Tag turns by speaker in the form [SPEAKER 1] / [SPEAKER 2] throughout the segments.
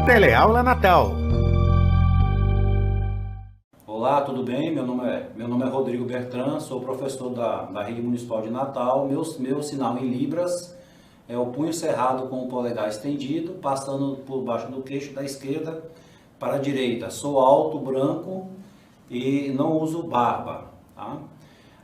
[SPEAKER 1] Teleaula Natal.
[SPEAKER 2] Olá, tudo bem? Meu nome é Rodrigo Bertrand, sou professor da Rede Municipal de Natal. Meu sinal em Libras é o punho cerrado com o polegar estendido, passando por baixo do queixo da esquerda para a direita. Sou alto, branco e não uso barba. Tá?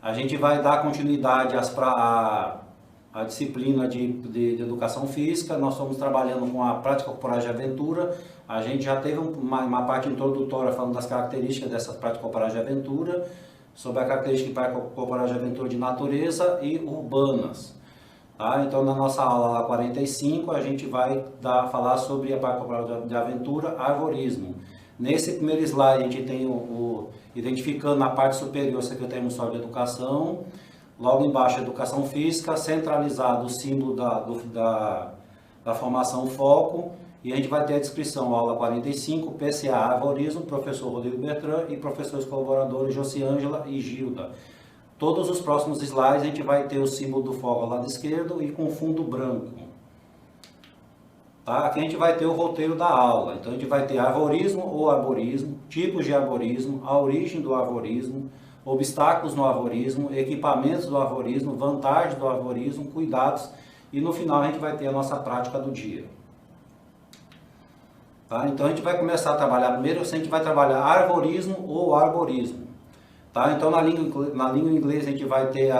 [SPEAKER 2] A gente vai dar continuidade à disciplina de educação física. Nós estamos trabalhando com a prática corporal de aventura. A gente já teve uma parte introdutória falando das características dessa prática corporal de aventura, sobre a característica de prática corporal de aventura de natureza e urbanas. Tá? Então, na nossa aula 45, a gente vai falar sobre a prática corporal de aventura, arvorismo. Nesse primeiro slide, a gente tem identificando na parte superior a Secretaria Municipal de Educação, logo embaixo, Educação Física, centralizado o símbolo da formação foco, e a gente vai ter a descrição, aula 45, PCA, arvorismo, professor Rodrigo Bertrand e professores colaboradores Josiângela e Gilda. Todos os próximos slides a gente vai ter o símbolo do foco ao lado esquerdo e com fundo branco. Tá? Aqui a gente vai ter o roteiro da aula. Então a gente vai ter arvorismo ou arborismo, tipos de arborismo, a origem do arvorismo, obstáculos no arvorismo, equipamentos do arvorismo, vantagens do arvorismo, cuidados, e no final a gente vai ter a nossa prática do dia. Tá? Então a gente vai começar a trabalhar, primeiro a gente vai trabalhar arvorismo ou arborismo. Tá? Então na língua inglesa a gente vai ter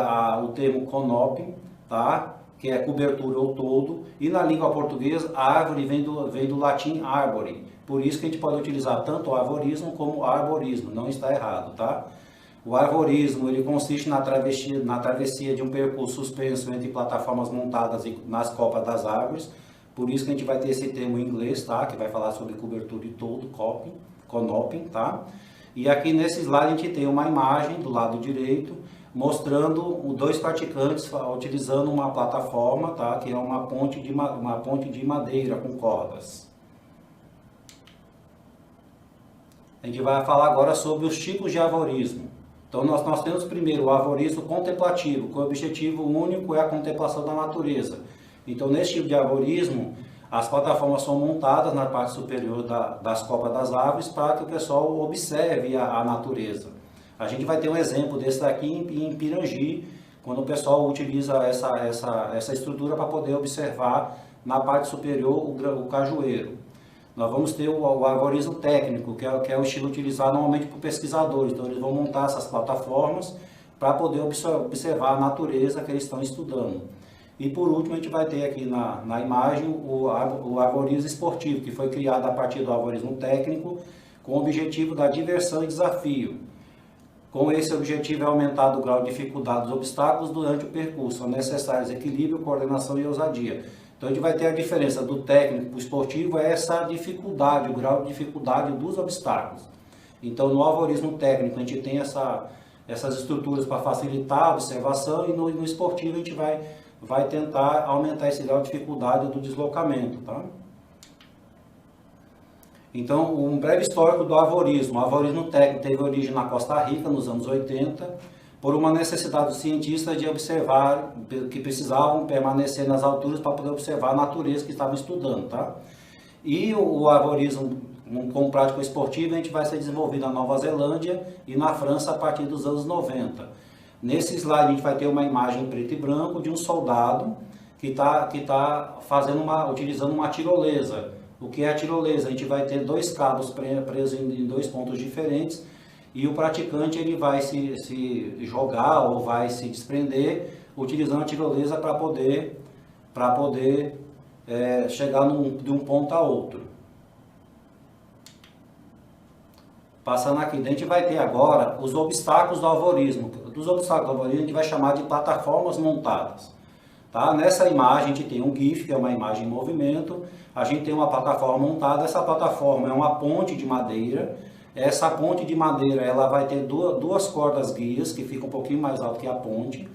[SPEAKER 2] o termo canopy, tá? Que é cobertura ou todo, e na língua portuguesa árvore vem do latim arbore, por isso que a gente pode utilizar tanto o arvorismo como o arborismo, não está errado, tá? O arvorismo ele consiste na travessia de um percurso suspenso entre plataformas montadas nas copas das árvores, por isso que a gente vai ter esse termo em inglês, tá? Que vai falar sobre cobertura e todo, canopy, tá? E aqui nesse slide a gente tem uma imagem do lado direito, mostrando dois praticantes utilizando uma plataforma, tá? Que é uma ponte de madeira com cordas. A gente vai falar agora sobre os tipos de arvorismo. Então nós temos primeiro o arvorismo contemplativo, que o objetivo único é a contemplação da natureza. Então nesse tipo de arvorismo, as plataformas são montadas na parte superior das copas das árvores para que o pessoal observe a natureza. A gente vai ter um exemplo desse daqui em Pirangi, quando o pessoal utiliza essa estrutura para poder observar na parte superior o cajueiro. Nós vamos ter o arvorismo técnico, que é o estilo utilizado normalmente por pesquisadores. Então eles vão montar essas plataformas para poder observar a natureza que eles estão estudando. E por último a gente vai ter aqui na imagem o arvorismo esportivo, que foi criado a partir do arvorismo técnico, com o objetivo da diversão e desafio. Com esse objetivo é aumentar o grau de dificuldade dos obstáculos durante o percurso, são necessários equilíbrio, coordenação e ousadia. Então a gente vai ter a diferença do técnico para o esportivo, é essa dificuldade, o grau de dificuldade dos obstáculos. Então no arvorismo técnico a gente tem essas estruturas para facilitar a observação, e no esportivo a gente vai tentar aumentar esse grau de dificuldade do deslocamento. Tá? Então, um breve histórico do arvorismo. O arvorismo técnico teve origem na Costa Rica, nos anos 80, por uma necessidade dos cientistas de observar, que precisavam permanecer nas alturas para poder observar a natureza que estavam estudando. Tá? E o arvorismo com prática esportiva a gente vai ser desenvolvido na Nova Zelândia e na França a partir dos anos 90. Nesse slide a gente vai ter uma imagem em preto e branco de um soldado que está utilizando uma tirolesa. O que é a tirolesa? A gente vai ter dois cabos presos em dois pontos diferentes, e o praticante ele vai se jogar ou vai se desprender utilizando a tirolesa para poder chegar de um ponto a outro. Passando aqui, a gente vai ter agora os obstáculos do arvorismo. Dos obstáculos do arvorismo a gente vai chamar de plataformas montadas. Tá? Nessa imagem a gente tem um GIF, que é uma imagem em movimento. A gente tem uma plataforma montada. Essa plataforma é uma ponte de madeira. Essa ponte de madeira ela vai ter duas cordas guias, que ficam um pouquinho mais alto que a ponte.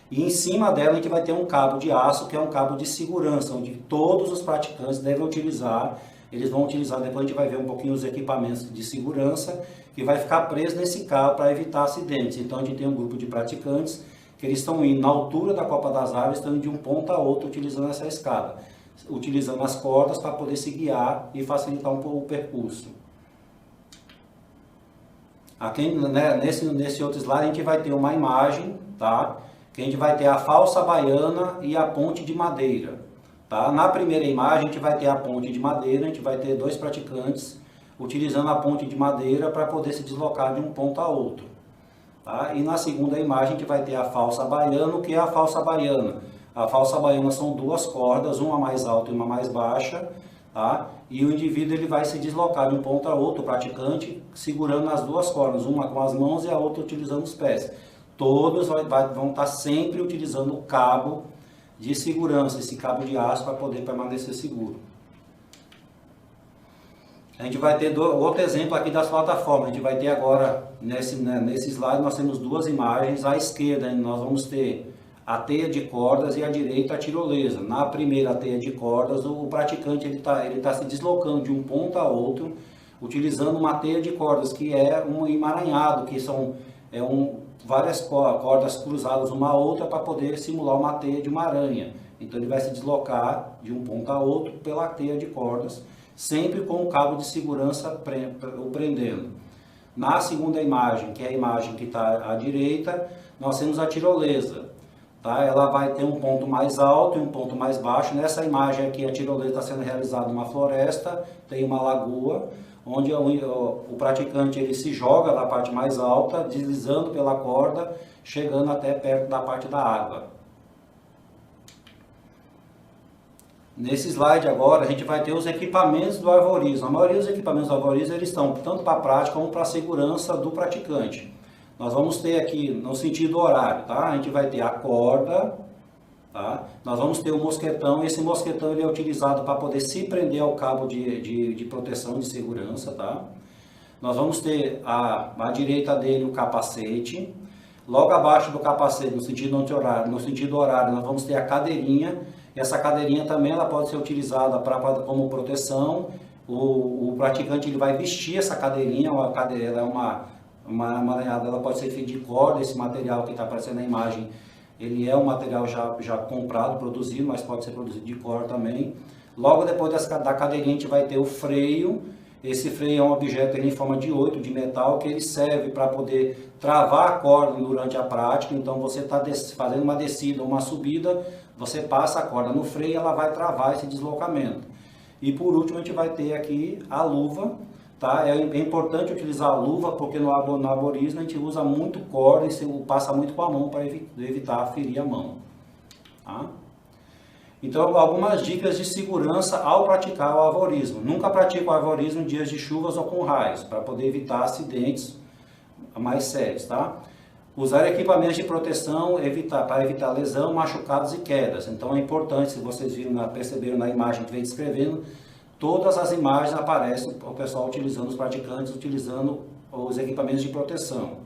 [SPEAKER 2] E em cima dela a gente vai ter um cabo de aço, que é um cabo de segurança, onde todos os praticantes devem utilizar. Eles vão utilizar, depois a gente vai ver um pouquinho os equipamentos de segurança, que vai ficar preso nesse cabo para evitar acidentes. Então a gente tem um grupo de praticantes que eles estão indo na altura da copa das árvores, estão indo de um ponto a outro utilizando essa escada. utilizando as cordas para poder se guiar e facilitar um pouco o percurso. Aqui, né, nesse outro slide a gente vai ter uma imagem, tá? Que a gente vai ter a falsa baiana e a ponte de madeira. Tá? Na primeira imagem a gente vai ter a ponte de madeira, a gente vai ter 2 praticantes utilizando a ponte de madeira para poder se deslocar de um ponto a outro. Tá? E na segunda imagem a gente vai ter a falsa baiana. O que é a falsa baiana? A falsa baiana são 2 cordas, uma mais alta e uma mais baixa, tá? E o indivíduo ele vai se deslocar de um ponto a outro, o praticante, segurando as 2 cordas, uma com as mãos e a outra utilizando os pés. Todos vão estar sempre utilizando o cabo de segurança, esse cabo de aço, para poder permanecer seguro. A gente vai ter outro exemplo aqui das plataformas. A gente vai ter agora, nesse slide, nós temos 2 imagens. À esquerda nós vamos ter a teia de cordas e à direita a tirolesa. Na primeira teia de cordas, o praticante ele tá se deslocando de um ponto a outro, utilizando uma teia de cordas, que é um emaranhado, que são várias cordas cruzadas uma a outra para poder simular uma teia de uma aranha. Então ele vai se deslocar de um ponto a outro pela teia de cordas, sempre com o cabo de segurança o prendendo. Na segunda imagem, que é a imagem que está à direita, nós temos a tirolesa. Tá? Ela vai ter um ponto mais alto e um ponto mais baixo. Nessa imagem aqui, a tirolesa está sendo realizada numa floresta, tem uma lagoa, onde o praticante ele se joga da parte mais alta, deslizando pela corda, chegando até perto da parte da água. Nesse slide agora a gente vai ter os equipamentos do arvorismo. A maioria dos equipamentos do arvorismo eles estão tanto para a prática como para a segurança do praticante. Nós vamos ter aqui no sentido horário, tá? A gente vai ter a corda, tá? Nós vamos ter o mosquetão. Esse mosquetão ele é utilizado para poder se prender ao cabo de proteção de segurança, tá? Nós vamos ter à direita dele o capacete. Logo abaixo do capacete, no sentido horário, nós vamos ter a cadeirinha. Essa cadeirinha também ela pode ser utilizada como proteção. O praticante ele vai vestir essa cadeirinha. Ela é ela pode ser feita de corda. Esse material que está aparecendo na imagem, ele é um material já comprado, produzido, mas pode ser produzido de corda também. Logo depois da cadeirinha a gente vai ter o freio. Esse freio é um objeto em forma de 8 de metal, que ele serve para poder travar a corda durante a prática. Então você está fazendo uma descida ou uma subida, você passa a corda no freio e ela vai travar esse deslocamento. E por último a gente vai ter aqui a luva. Tá? É importante utilizar a luva, porque no arborismo a gente usa muito corda e passa muito com a mão para evitar ferir a mão. Tá? Então, algumas dicas de segurança ao praticar o arvorismo. Nunca pratique o arvorismo em dias de chuvas ou com raios, para poder evitar acidentes mais sérios. Tá? Usar equipamentos de proteção para evitar lesão, machucados e quedas. Então é importante, se vocês perceberam na imagem que vem descrevendo, todas as imagens aparecem o pessoal utilizando, os praticantes utilizando os equipamentos de proteção.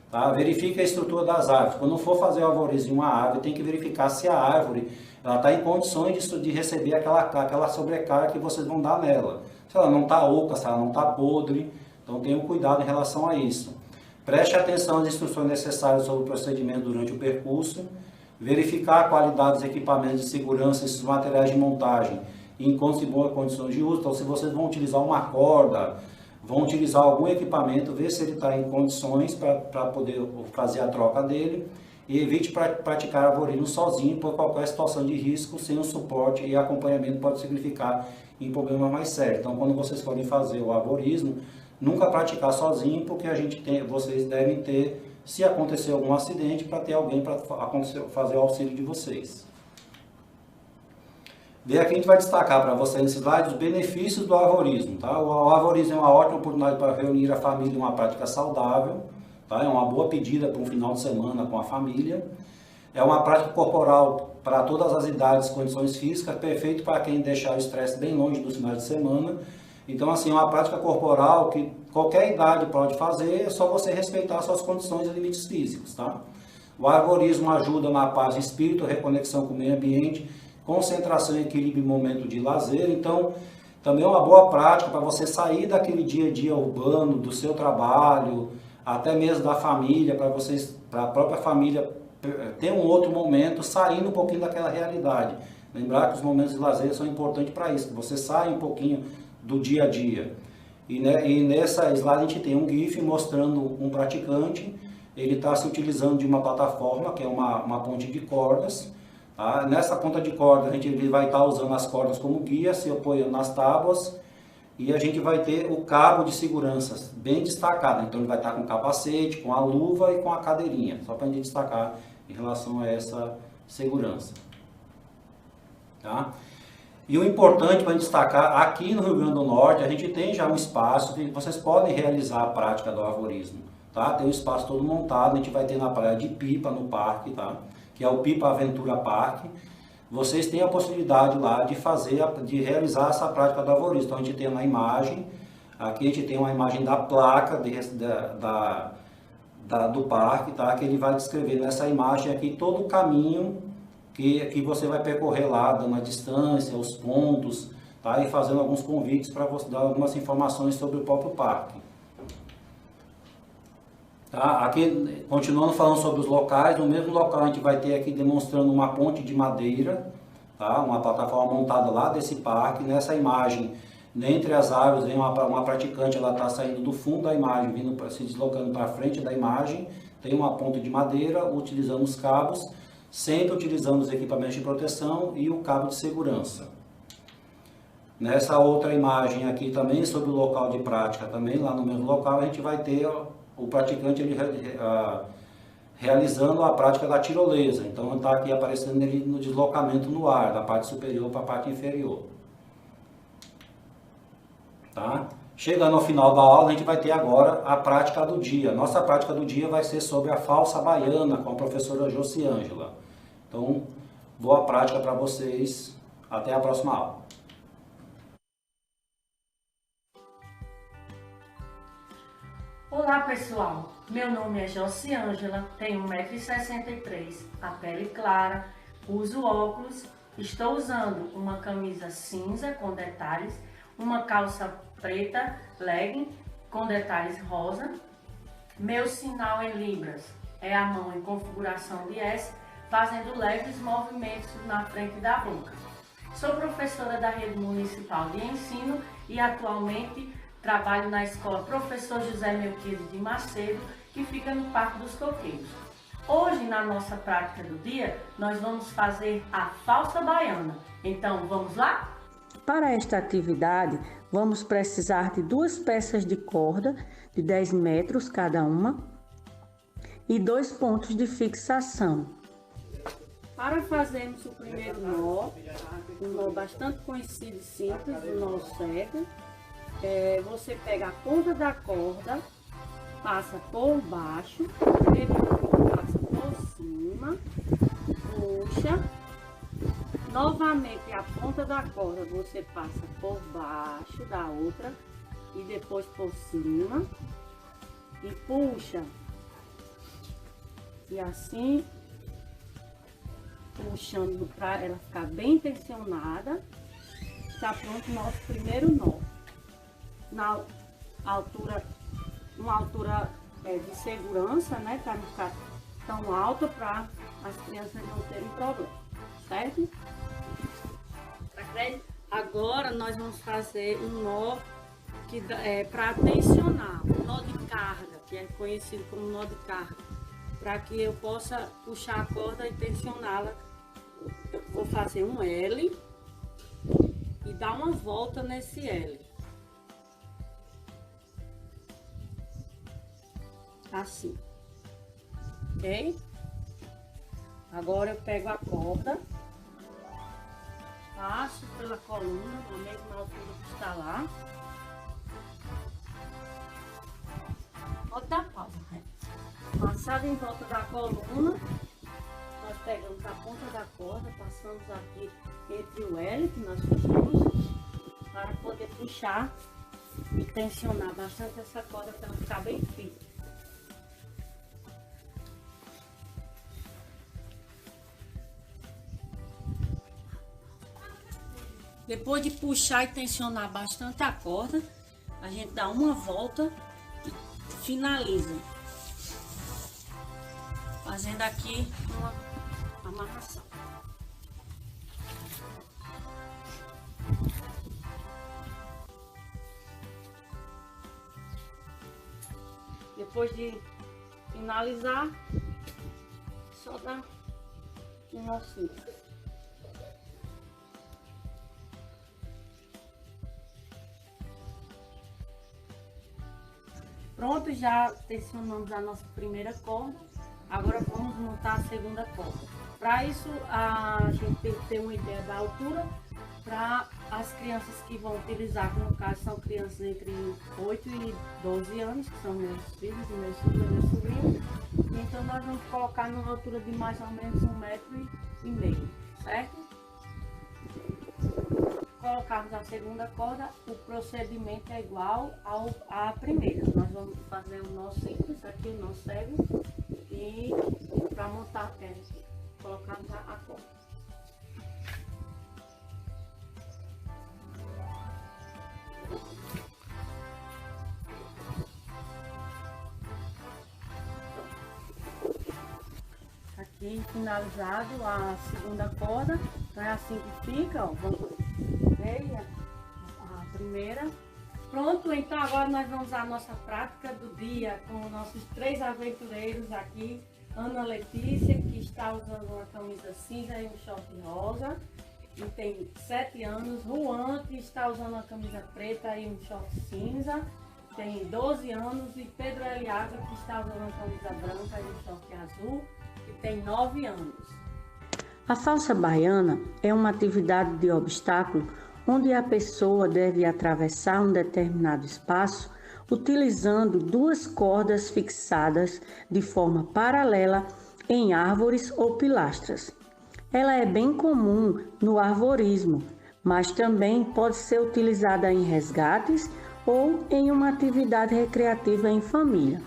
[SPEAKER 2] Tá? Verifique a estrutura das árvores. Quando for fazer o arvorismo em uma árvore, tem que verificar se a árvore está em condições de receber aquela sobrecarga que vocês vão dar nela. Se ela não está oca, se ela não está podre, então tenham cuidado em relação a isso. Preste atenção às instruções necessárias sobre o procedimento durante o percurso. Verificar a qualidade dos equipamentos de segurança, esses materiais de montagem, em boas condições de uso. Então, se vocês vão utilizar uma corda, vão utilizar algum equipamento, ver se ele está em condições para poder fazer a troca dele. E evite praticar arvorismo sozinho, por qualquer situação de risco, sem o suporte e acompanhamento pode significar em problemas mais sérios. Então, quando vocês forem fazer o arvorismo, nunca praticar sozinho, porque vocês devem ter, se acontecer algum acidente, para ter alguém para fazer o auxílio de vocês. Aqui a gente vai destacar para vocês nesse slide os benefícios do arvorismo. Tá? O arvorismo é uma ótima oportunidade para reunir a família em uma prática saudável. Tá? É uma boa pedida para um final de semana com a família. É uma prática corporal para todas as idades, condições físicas, perfeito para quem deixar o estresse bem longe dos finais de semana. Então, assim, é uma prática corporal que qualquer idade pode fazer, é só você respeitar suas condições e limites físicos. Tá? O arvorismo ajuda na paz de espírito, reconexão com o meio ambiente, concentração e equilíbrio em momento de lazer. Então, também é uma boa prática para você sair daquele dia a dia urbano, do seu trabalho, até mesmo da família, para a própria família ter um outro momento, saindo um pouquinho daquela realidade. Lembrar que os momentos de lazer são importantes para isso, que você sai um pouquinho do dia a dia. E nessa slide a gente tem um GIF mostrando um praticante, ele está se utilizando de uma plataforma, que é uma ponte de cordas. Tá? Nessa ponta de corda ele vai estar usando as cordas como guia, se apoiando nas tábuas, e a gente vai ter o cabo de segurança bem destacado. Então ele vai estar com o capacete, com a luva e com a cadeirinha, só para a gente destacar em relação a essa segurança. Tá? E o importante para destacar, aqui no Rio Grande do Norte, a gente tem já um espaço que vocês podem realizar a prática do arvorismo. Tá? Tem um espaço todo montado, a gente vai ter na praia de Pipa, no parque, tá? Que é o Pipa Aventura Parque. Vocês têm a possibilidade lá de realizar essa prática do arvorismo. Então a gente tem na imagem, aqui a gente tem uma imagem da placa do parque, tá? Que ele vai descrever nessa imagem aqui todo o caminho que você vai percorrer lá, dando a distância, os pontos, tá? E fazendo alguns convites para você dar algumas informações sobre o próprio parque. Tá? Aqui, continuando falando sobre os locais, no mesmo local a gente vai ter aqui demonstrando uma ponte de madeira, tá? Uma plataforma montada lá desse parque. Nessa imagem, entre as árvores, vem uma praticante, ela está saindo do fundo da imagem, se deslocando para frente da imagem. Tem uma ponte de madeira, utilizando os cabos, sempre utilizando os equipamentos de proteção e o cabo de segurança. Nessa outra imagem aqui também, sobre o local de prática, também lá no mesmo local, a gente vai ter o praticante realizando a prática da tirolesa. Então está aqui aparecendo ele no deslocamento no ar, da parte superior para a parte inferior. Tá? Chegando ao final da aula, a gente vai ter agora a prática do dia. Nossa prática do dia vai ser sobre a falsa baiana com a professora Josiângela. Então, boa prática para vocês. Até a próxima aula.
[SPEAKER 1] Olá pessoal, meu nome é Josiângela, tenho 1,63 m, a pele clara, uso óculos, estou usando uma camisa cinza com detalhes, uma calça preta, legging com detalhes rosa. Meu sinal em libras é a mão em configuração de S, fazendo leves movimentos na frente da boca. Sou professora da Rede Municipal de Ensino e atualmente trabalho na escola Professor José Melquides de Macedo, que fica no Parque dos Coqueiros. Hoje, na nossa prática do dia, nós vamos fazer a falsa baiana. Então, vamos lá?
[SPEAKER 3] Para esta atividade, vamos precisar de 2 peças de corda de 10 metros cada uma e 2 pontos de fixação.
[SPEAKER 1] Para fazermos o primeiro nó, um nó bastante conhecido e simples, o nó cego, você pega a ponta da corda, passa por baixo, passa por cima, puxa, novamente a ponta da corda você passa por baixo da outra e depois por cima e puxa. E assim, puxando para ela ficar bem tensionada, está pronto o nosso primeiro nó. Na altura, uma altura de segurança, né, para não ficar tão alta para as crianças não terem problema, certo? Agora nós vamos fazer um nó que para tensionar, um nó de carga, que é conhecido como nó de carga, para que eu possa puxar a corda e tensioná-la. Eu vou fazer um L e dar uma volta nesse L. Assim, ok? Agora eu pego a corda, passo pela coluna, na mesma altura que está lá. Pode dar pausa, né? Passado em volta da coluna, nós pegamos a ponta da corda, passamos aqui entre o L que nós fizemos, para poder puxar e tensionar bastante essa corda para ela ficar bem firme. Depois de puxar e tensionar bastante a corda, a gente dá uma volta e finaliza, fazendo aqui uma amarração. Depois de finalizar, só dá um nocinho. Pronto, já tensionamos a nossa primeira corda. Agora vamos montar a segunda corda. Para isso, a gente tem que ter uma ideia da altura para as crianças que vão utilizar, que no caso são crianças entre 8 e 12 anos, que são meus filhos e meus filhos e meus sobrinhos. Então nós vamos colocar numa altura de mais ou menos 1,5 m, certo? Colocarmos a segunda corda, o procedimento é igual à primeira. Nós vamos fazer o nó simples, aqui o nó cego, e para montar colocarmos a corda. Aqui finalizado a segunda corda, então é assim que fica, ó. Vamos ver a primeira. Pronto, então agora nós vamos usar a nossa prática do dia com nossos 3 aventureiros aqui. Ana Letícia, que está usando uma camisa cinza e um short rosa, e tem 7 anos. Juan, que está usando uma camisa preta e um short cinza, tem 12 anos. E Pedro Eliaga, que está usando uma camisa branca e um short azul, e tem 9 anos.
[SPEAKER 3] A falsa baiana é uma atividade de obstáculo onde a pessoa deve atravessar um determinado espaço utilizando 2 cordas fixadas de forma paralela em árvores ou pilastras. Ela é bem comum no arvorismo, mas também pode ser utilizada em resgates ou em uma atividade recreativa em família.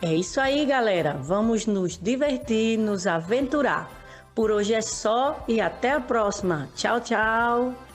[SPEAKER 3] É isso aí, galera. Vamos nos divertir, nos aventurar. Por hoje é só e até a próxima. Tchau, tchau!